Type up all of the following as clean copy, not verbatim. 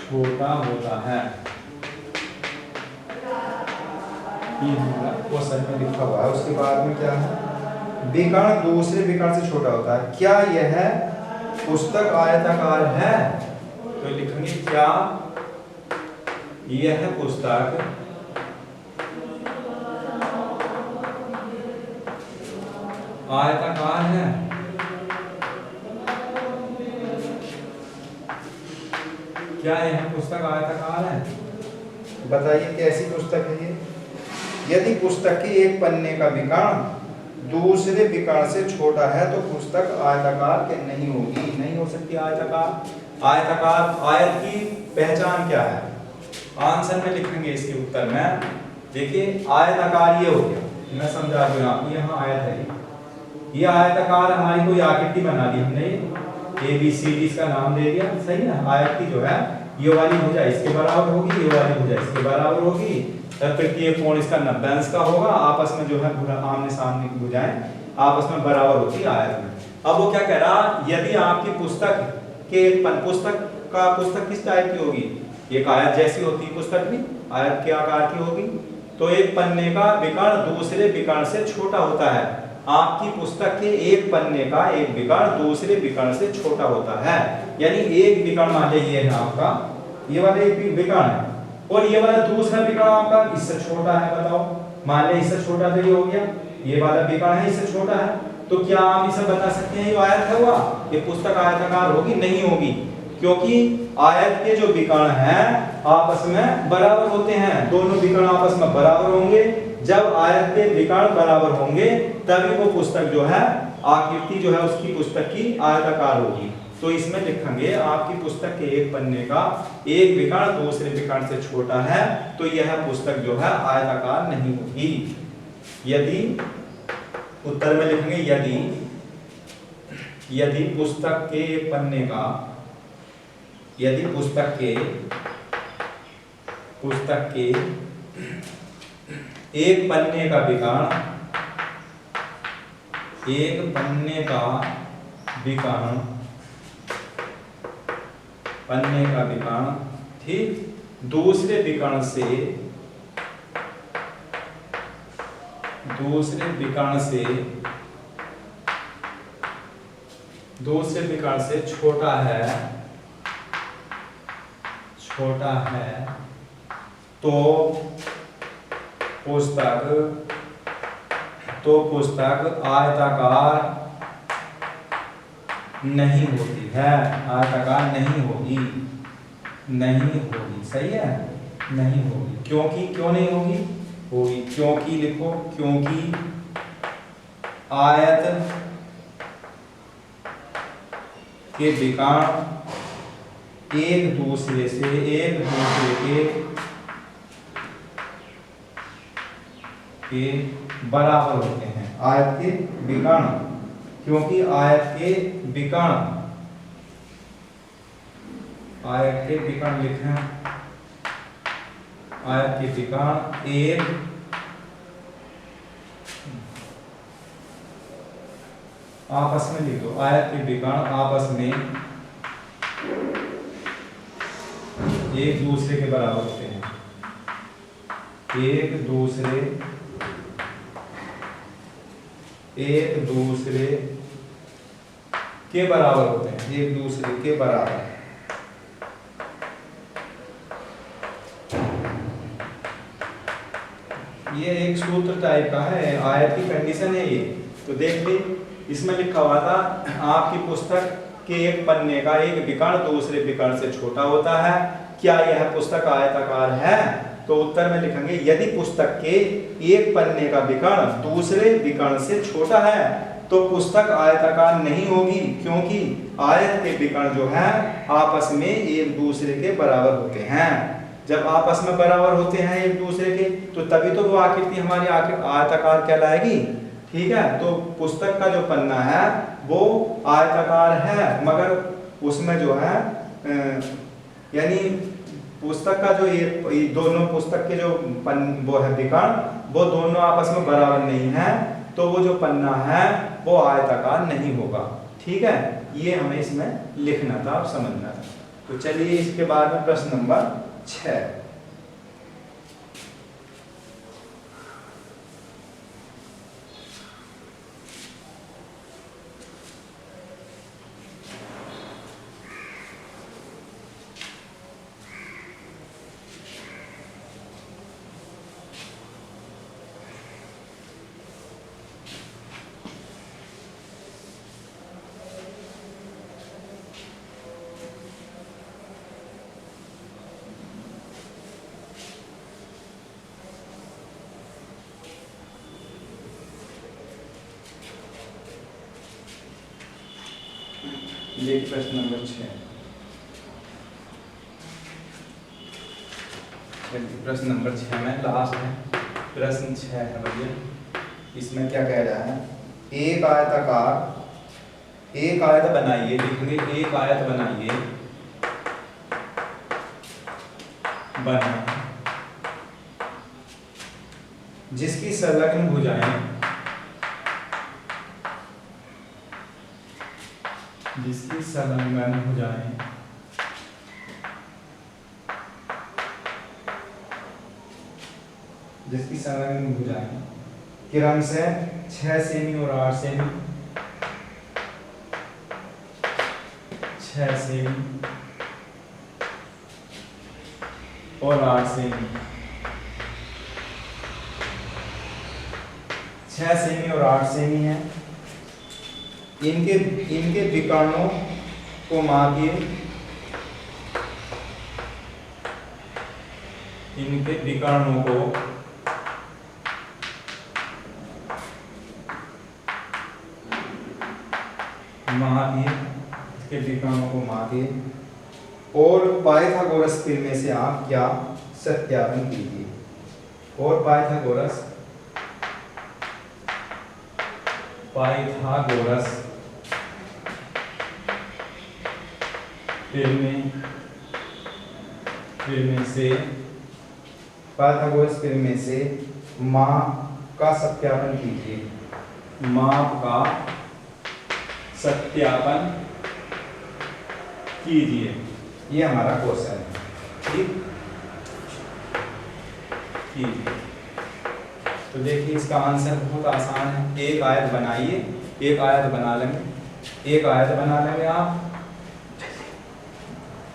छोटा होता है। ये हमारा क्वेश्चन में लिखा हुआ है। उसके बाद में क्या है, विकर्ण दूसरे विकर्ण से छोटा होता है। क्या यह पुस्तक आयताकार है? तो लिखेंगे क्या यह पुस्तक आयताकार है? क्या यह पुस्तक आयताकार है? बताइए कैसी पुस्तक है ये? यदि पुस्तक के एक पन्ने का विकर्ण दूसरे विकर्ण से छोटा है तो पुस्तक आयताकार के नहीं होगी, नहीं हो सकती आयताकार। आयताकार आयत की पहचान क्या है? आंसर में लिखेंगे इसके उत्तर में। देखिए आयताकार ये हो गया, मैं समझा दूं आपको। यहाँ आयत है, ये आयताकार हमारी कोई आकृति बना दी हमने, ABCD इसका नाम दे दिया, सही है। आयत की जो है ये वाली भुजा इसके बराबर होगी, ये वाली भुजा इसके बराबर होगी, तृतीय कोण इसका 90 अंश का होगा। आपस में जो है आमने सामने की भुजाएं आपस में बराबर होती है आयत में। अब वो क्या कह रहा, यदि आपकी पुस्तक के पुस्तक किस टाइप की होगी? एक आयत जैसी होती है पुस्तक भी, आयत के आकार की होगी। तो एक पन्ने का विकर्ण दूसरे विकर्ण से छोटा होता है। आपकी पुस्तक के एक पन्ने का एक विकर्ण दूसरे विकर्ण से छोटा होता है। यानी एक विकर्ण मान लीजिए है आपका, ये वाला एक विकर्ण है और ये वाला दूसरा विकर्ण आपका इससे छोटा है। बताओ, मान ले इससे छोटा तो ये हो गया, ये वाला विकर्ण है इससे छोटा है, तो क्या आप इसे बता सकते हैं ये आयत है हुआ? ये पुस्तक आयताकार होगी? नहीं होगी, क्योंकि आयत के जो विकर्ण हैं आपस में बराबर होते हैं। दोनों विकर्ण आपस में बराबर होंगे। जब आयत के विकर्ण बराबर होंगे तभी वो पुस्तक जो है आकृति जो है उसकी पुस्तक की आयताकार होगी। तो इसमें लिखेंगे आपकी पुस्तक के एक पन्ने का एक विकर्ण दूसरे विकर्ण से छोटा है तो यह पुस्तक जो है आयताकार नहीं होगी। यदि उत्तर में लिखेंगे यदि पुस्तक के एक पन्ने का, यदि पुस्तक के एक पन्ने का विकर्ण, एक पन्ने का विकर्ण, पन्ने का विकर्ण ठीक दूसरे विकर्ण से छोटा है तो पुस्तक आयताकार नहीं होती है, आयताकार नहीं होगी, सही है, नहीं होगी। क्योंकि क्यों नहीं होगी? क्योंकि लिखो, क्योंकि आयत के विकर्ण एक दूसरे के बराबर होते हैं। आयत के विकर्ण, क्योंकि आयत के विकर्ण लिखें, आयत के विकर्ण एक आपस में लिख दो, आयत के विकर्ण आपस में एक दूसरे के बराबर होते हैं, एक दूसरे के बराबर होते हैं, एक दूसरे के बराबर। ये एक सूत्र टाइप का है, आयत की कंडीशन है ये। तो देख ली, इसमें लिखा हुआ था आपकी पुस्तक के एक पन्ने का एक विकर्ण दूसरे विकर्ण से छोटा होता है, क्या यह पुस्तक आयताकार है? तो उत्तर में लिखेंगे यदि पुस्तक के एक पन्ने का विकर्ण दूसरे विकर्ण से छोटा है तो पुस्तक आयताकार नहीं होगी, क्योंकि आयत के विकर्ण जो है आपस में एक दूसरे के बराबर होते हैं। जब आपस में बराबर होते हैं एक दूसरे के तो तभी तो वो आकृति हमारी आयताकार कहलाएगी। ठीक है, तो पुस्तक का जो पन्ना है वो आयताकार है, मगर उसमें जो है यानी पुस्तक का जो ये दोनों पुस्तक के जो वो है विकर्ण वो दोनों आपस में बराबर नहीं है, तो वो जो पन्ना है वो आयताकार नहीं होगा। ठीक है, ये हमें इसमें लिखना था और समझना था। तो चलिए इसके बाद में प्रश्न नंबर 6। देखिए प्रश्न नंबर 6। प्रश्न नंबर 6 में लास्ट है, प्रश्न 6 है भैया। इसमें क्या कह रहा है, एक आयत बनाइए, लिखेंगे एक आयत बनाइए, जिसकी संलग्न भुजाएं क्रमशः 6 सेमी और 8 सेमी, 6 सेमी और 8 सेमी, 6 सेमी और 8 सेमी है। इनके विकर्णों को मापिए, इनके विकर्णों को मापिए और पाइथागोरस प्रमेय से आप क्या सत्यापन कीजिए। और पाइथागोरस प्रमेय से माप का सत्यापन कीजिए, माप का सत्यापन कीजिए। ये हमारा क्वेश्चन है, ठीक। तो देखिए इसका आंसर बहुत आसान है। एक आयत बनाइए, एक आयत बना लेंगे, आप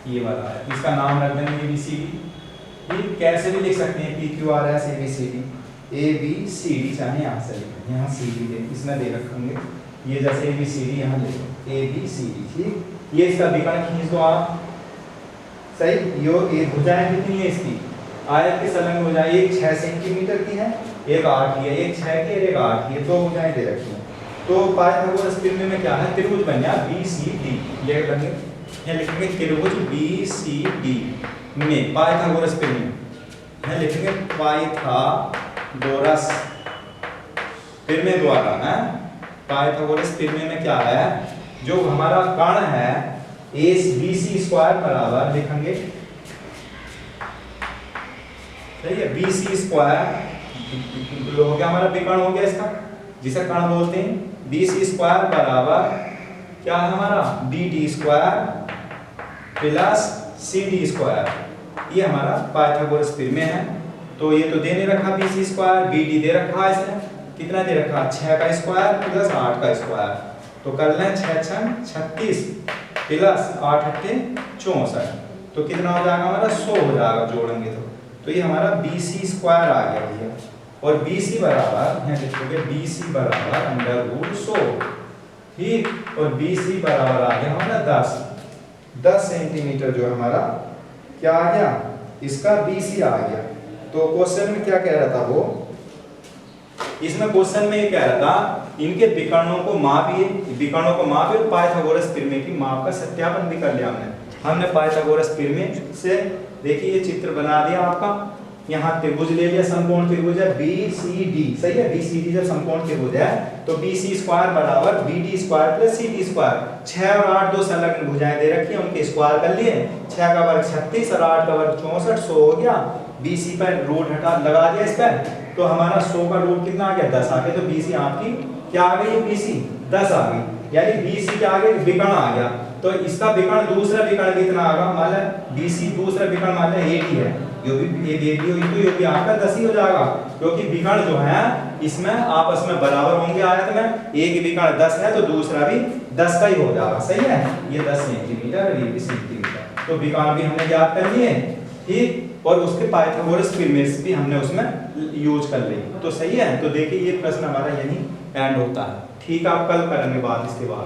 ये वाला आयत, इसका नाम रख देंगे ABCD। ये कैसे भी लिख सकते हैं, PQRS ABCD, चाहे यहाँ से लिखें, यहाँ CD दे, इसमें दे रखेंगे। ये जैसे ABCD यहाँ लिखो ABCD, ठीक। ये इसका विकर्ण खींच दो आप, सही। यो ये भुजाएं कितनी है इसकी, आयत की संलग्न भुजाएं, एक 6 सेंटीमीटर की है, एक 8 की है, एक 6 की है, एक 8 की है, 2 भुजाएं दे रखी हैं। तो पाइथागोरस प्रमेय में क्या है, त्रिभुज बन गया BCD। ये लिखेंगे त्रिभुज BCD में पाइथागोरस प्रमेय, यहाँ लिखेंगे पाइथागोरस प्रमेय द्वारा है। पाइथागोरस प्रमेय में क्या है, जो हमारा कर्ण है BC स्क्वायर बराबर, लिखेंगे सही है, BC स्क्वायर हो गया हमारा विकर्ण, हो गया इसका जिसे कर्ण बोलते हैं। BC स्क्वायर बराबर क्या है हमारा, BD square plus CD square. ये हमारा पाइथागोरस प्रमेय है। तो ये तो देने रखा BC स्क्वायर, BD दे रखा है, इसने कितना दे रखा, 6 का स्क्वायर प्लस 8 का स्क्वायर। तो कर लें 6 6 36 प्लस 8 8 64, तो कितना हो जाएगा हमारा 100 हो जाएगा, जोड़ेंगे तो ये हमारा BC स्क्वायर आ गया भैया। और BC बराबर यहाँ लिखोगे BC बराबर √100, ठीक। और BC बराबर आ गया हमारा 10 सेंटीमीटर, जो हमारा क्या आ गया, इसका BC आ गया। तो क्वेश्चन में क्या कह रहा था वो, इसमें क्वेश्चन में ये कह रहा था इनके विकर्णों को मापिए, और पाइथागोरस प्रमेय की माप का सत्यापन भी कर लिया हमने पाइथागोरस प्रमेय से। देखिए ये चित्र बना दिया आपका, यहाँ त्रिभुज ले लिया, समकोण त्रिभुज है BCD, सही है। BCD जब समकोण त्रिभुज है तो BC स्क्वायर बराबर BD square plus CD square. 6 और 8 दो संलग्न भुजाएं दे रखी हैं, उनके स्क्वायर कर लिए। 6 का वर्ग 36 और 8 का वर्ग 64, 100 हो गया। BC पर रूट हटा लगा दिया इस पर, तो हमारा 100 का रूट कितना आ गया, 10 आ गया। तो BC आपकी क्या आ गई, BC 10 आ गई, यानी BC क्या आ गया, विकर्ण आ गया। तो इसका विकर्ण दूसरा विकर्ण भी इतना आएगा, मान लो BC दूसरा विकर्ण मान लो AD है, ये भी AD हुई तो ये भी आपका 10 ही हो जाएगा, क्योंकि विकर्ण जो है इसमें आपस में बराबर होंगे आयत में, एक विकर्ण 10 है तो दूसरा भी 10 का ही हो जाएगा, सही है। ये 10 सेंटीमीटर और ये 20 सेंटीमीटर, तो विकर्ण भी हमने ज्ञात कर लिए, ठीक, और उसके पाइथागोरस प्रमेय भी हमने उसमें यूज कर ली, तो सही है। तो देखिए ये प्रश्न हमारा यही एंड होता है, ठीक, आप कल करेंगे बात इसके बाद।